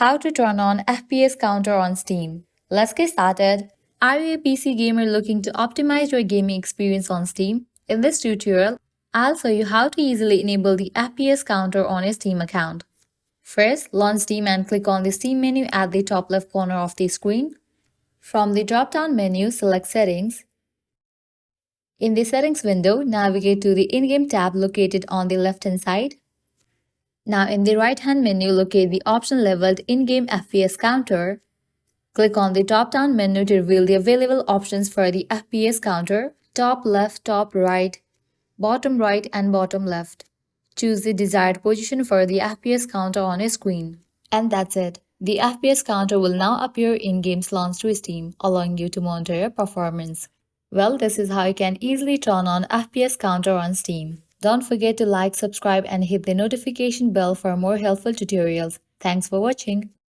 How to turn on FPS counter on Steam. Let's get started. Are you a PC gamer looking to optimize your gaming experience on Steam? In this tutorial, I'll show you how to easily enable the FPS counter on your Steam account. First, launch Steam and click on the Steam menu at the top left corner of the screen. From the drop-down menu, select Settings. In the Settings window, navigate to the In-Game tab located on the left-hand side. Now in the right-hand menu, locate the option labeled In-Game FPS Counter. Click on the drop-down menu to reveal the available options for the FPS counter: top left, top right, and bottom left. Choose the desired position for the FPS counter on your screen. And that's it. The FPS counter will now appear in games launched to Steam, allowing you to monitor your performance. Well, this is how you can easily turn on FPS counter on Steam. Don't forget to like, subscribe, and hit the notification bell for more helpful tutorials. Thanks for watching.